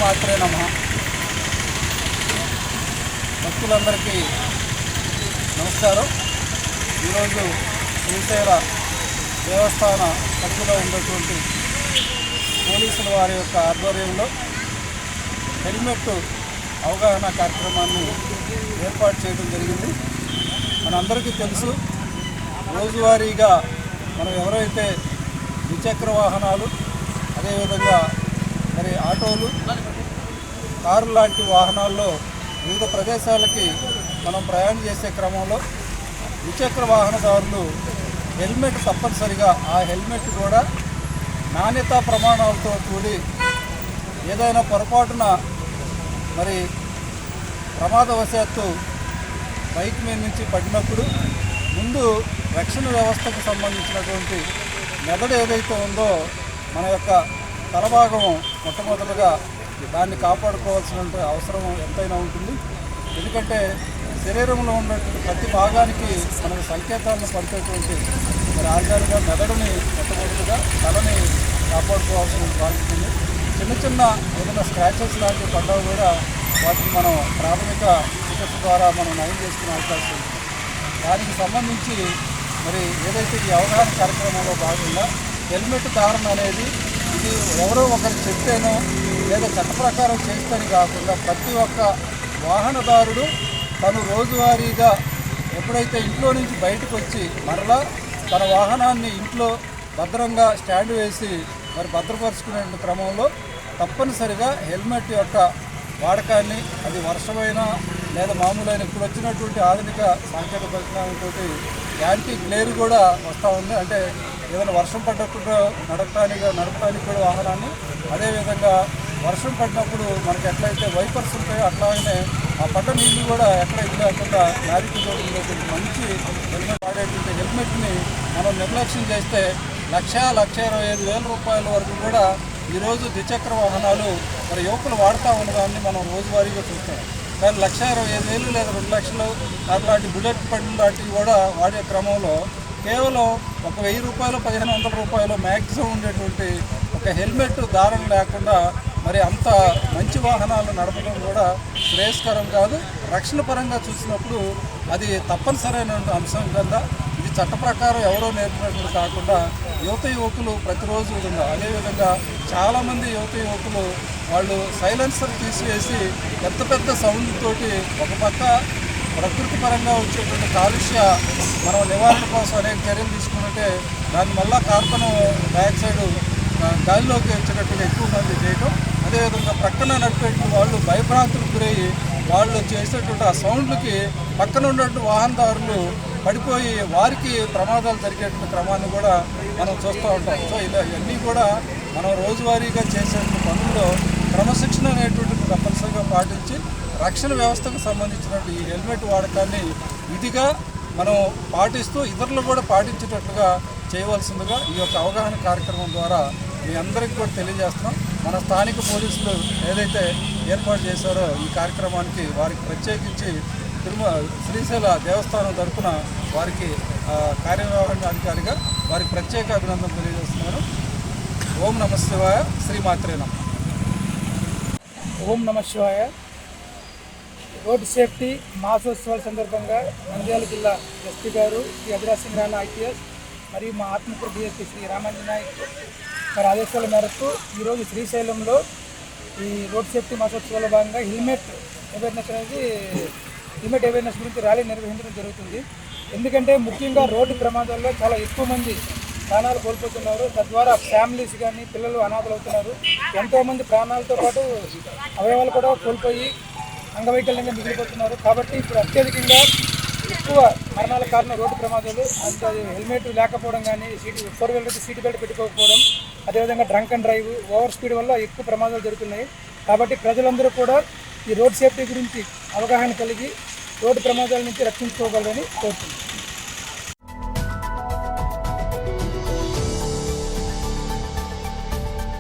శ్రీమాత్రే నమః. భక్తులందరికీ నమస్కారం. ఈరోజు శ్రీశైల దేవస్థాన పరిధిలో ఉన్నటువంటి పోలీసుల వారి యొక్క ఆధ్వర్యంలో హెల్మెట్ అవగాహన కార్యక్రమాన్ని ఏర్పాటు చేయడం జరిగింది. మనందరికీ తెలుసు, రోజువారీగా మనం ఎవరైతే ద్విచక్ర వాహనాలు, అదేవిధంగా మరి ఆటోలు, కారు లాంటి వాహనాల్లో వివిధ ప్రదేశాలకి మనం ప్రయాణం చేసే క్రమంలో ద్విచక్ర వాహనదారులు హెల్మెట్ తప్పనిసరిగా, ఆ హెల్మెట్ కూడా నాణ్యతా ప్రమాణాలతో కూడి ఏదైనా పొరపాటున మరి ప్రమాదవశాత్తు బైక్ మీద నుంచి పడినప్పుడు ముందు రక్షణ వ్యవస్థకు సంబంధించినటువంటి మెదడు ఏదైతే ఉందో మన యొక్క తలభాగం మొట్టమొదటిగా దాన్ని కాపాడుకోవాల్సిన అవసరం ఎంతైనా ఉంటుంది. ఎందుకంటే శరీరంలో ఉన్నటువంటి ప్రతి భాగానికి మనకు సంకేతాలను పంపేటువంటి మరి ఆధారంగా మెదడుని మొట్టమొదటిగా తలని కాపాడుకోవాల్సిన బాధ్యత ఉంది. చిన్న చిన్న ఏదైనా స్క్రాచెస్ లాంటివి పడ్డా కూడా వాటిని మనం ప్రాథమిక చికిత్స ద్వారా మనం నయం చేసుకునే అవకాశం ఉంది. దానికి సంబంధించి మరి ఏదైతే ఈ అవగాహన కార్యక్రమంలో భాగంగా హెల్మెట్ ధారణ అనేది ఇది ఎవరో ఒకరు చెప్తేనో లేదా చట్ట ప్రకారం చేస్తేనే కాకుండా ప్రతి ఒక్క వాహనదారుడు తను రోజువారీగా ఎప్పుడైతే ఇంట్లో నుంచి బయటకు వచ్చి మరలా తన వాహనాన్ని ఇంట్లో భద్రంగా స్టాండ్ వేసి మరి భద్రపరుచుకునే క్రమంలో తప్పనిసరిగా హెల్మెట్ యొక్క వాడకాన్ని, అది వర్షమైనా లేదా మామూలైన ఇప్పుడు వచ్చినటువంటి ఆధునిక సాంకేతిక పరిజ్ఞానంతో యాంటీ గ్లేర్ కూడా వస్తూ ఉంది. అంటే ఏదైనా వర్షం పడ్డప్పుడు నడపడానికి కూడా వాహనాన్ని, అదేవిధంగా వర్షం పడినప్పుడు మనకి ఎట్లయితే వైపర్స్ ఉంటాయో అట్లాగనే ఆ పడ్డ నీళ్ళు కూడా ఎక్కడ ఇది లేకుండా క్లారిటీతో ఉండేటువంటి మంచి హెల్మెట్ వాడేటువంటి హెల్మెట్ని మనం నిర్లక్ష్యం చేస్తే 1,25,000 రూపాయల వరకు కూడా ఈరోజు ద్విచక్ర వాహనాలు మరి యువకులు వాడుతూ ఉన్నదాన్ని మనం రోజువారీగా చూస్తాం. కానీ 1,25,000 లేదా 2 లక్షలు అట్లాంటి బుల్లెట్ బండ్లు లాంటివి కూడా వాడే క్రమంలో కేవలం ఒక 1,000 రూపాయలు, 1,500 రూపాయలు మ్యాక్సిమం ఉండేటువంటి ఒక హెల్మెట్ ధారణ లేకుండా మరి అంత మంచి వాహనాలు నడపడం కూడా శ్రేయస్కరం కాదు. రక్షణ పరంగా చూసినప్పుడు అది తప్పనిసరైన అంశం కింద ఇది చట్ట ప్రకారం ఎవరో నేర్పినట్టు కాకుండా యువకులు ప్రతిరోజు ఉండాలి. అదేవిధంగా చాలామంది యువకులు వాళ్ళు సైలెన్సర్ తీసివేసి పెద్ద సౌండ్ తోటి ఒక పక్క ప్రకృతి పరంగా వచ్చేటువంటి కాలుష్య మనం నివారణ కోసం అనేక చర్యలు తీసుకుంటే దాని వల్ల కార్బన్ డయాక్సైడ్ గాలిలోకి వచ్చేటట్టుగా ఎక్కువ మంది చేయడం, అదేవిధంగా ప్రక్కన నడిపేటువంటి వాళ్ళు భయభ్రాంతులకు గురయ్యి వాళ్ళు చేసేటువంటి ఆ సౌండ్లకి పక్కన ఉన్నటువంటి వాహనదారులు పడిపోయి వారికి ప్రమాదాలు జరిగేటువంటి క్రమాన్ని కూడా మనం చూస్తూ ఉంటాం. సో ఇవన్నీ కూడా మనం రోజువారీగా చేసే పనుల్లో క్రమశిక్షణ అనేటువంటిది తప్పనిసరిగా పాటించి రక్షణ వ్యవస్థకు సంబంధించినటువంటి ఈ హెల్మెట్ వాడకాన్ని విధిగా మనం పాటిస్తూ ఇతరులు కూడా పాటించేటట్లుగా చేయవలసిందిగా ఈ యొక్క అవగాహన కార్యక్రమం ద్వారా మీ అందరికీ కూడా తెలియజేస్తున్నాం. మన స్థానిక పోలీసులు ఏదైతే ఏర్పాటు చేశారో ఈ కార్యక్రమానికి వారికి ప్రత్యేకించి శ్రీశైల దేవస్థానం తరఫున వారికి కార్యనిర్వహణాధికారిగా వారికి ప్రత్యేక అభినందనలు తెలియజేస్తున్నారు. ఓం నమః శివాయ. శ్రీమాత్రే నమః. ఓం నమః శివాయ. రోడ్ సేఫ్టీ మాసోత్సవాల సందర్భంగా నంద్యాల జిల్లా ఎస్పీ గారు శ్రీ అభిరాజ్ సింగ్ రాణా ఐపీఎస్ మరియు మా ఆత్మకూరు డిఎస్పీ శ్రీ రామాంజనాయక్ గారి ఆదేశాల మేరకు ఈరోజు శ్రీశైలంలో ఈ రోడ్ సేఫ్టీ మాసోత్సవాల భాగంగా హెల్మెట్ అవేర్నెస్ గురించి ర్యాలీ నిర్వహించడం జరుగుతుంది. ఎందుకంటే ముఖ్యంగా రోడ్డు ప్రమాదాల్లో చాలా ఎక్కువ మంది ప్రాణాలు కోల్పోతున్నారు. తద్వారా ఫ్యామిలీస్ కానీ పిల్లలు అనాథలు అవుతున్నారు. ఎంతోమంది ప్రాణాలతో పాటు అవయవాలు కూడా కోల్పోయి అంగవైకల్యంగా మిగిలిపోతున్నారు. కాబట్టి ఇప్పుడు అత్యధికంగా ఎక్కువ మరణాల కారణం రోడ్డు ప్రమాదాలు. అంత హెల్మెట్ లేకపోవడం కానీ, ఫోర్ వీలర్కి సీట్ బెల్ట్ పెట్టుకోకపోవడం, అదేవిధంగా drunk and drive, over speed వల్ల ఎక్కువ ప్రమాదాలు జరుగుతున్నాయి. కాబట్టి ప్రజలందరూ కూడా ఈ రోడ్ సేఫ్టీ గురించి అవగాహన కలిగి రోడ్డు ప్రమాదాల నుంచి రక్షించుకోగలరని కోరుతున్నాను.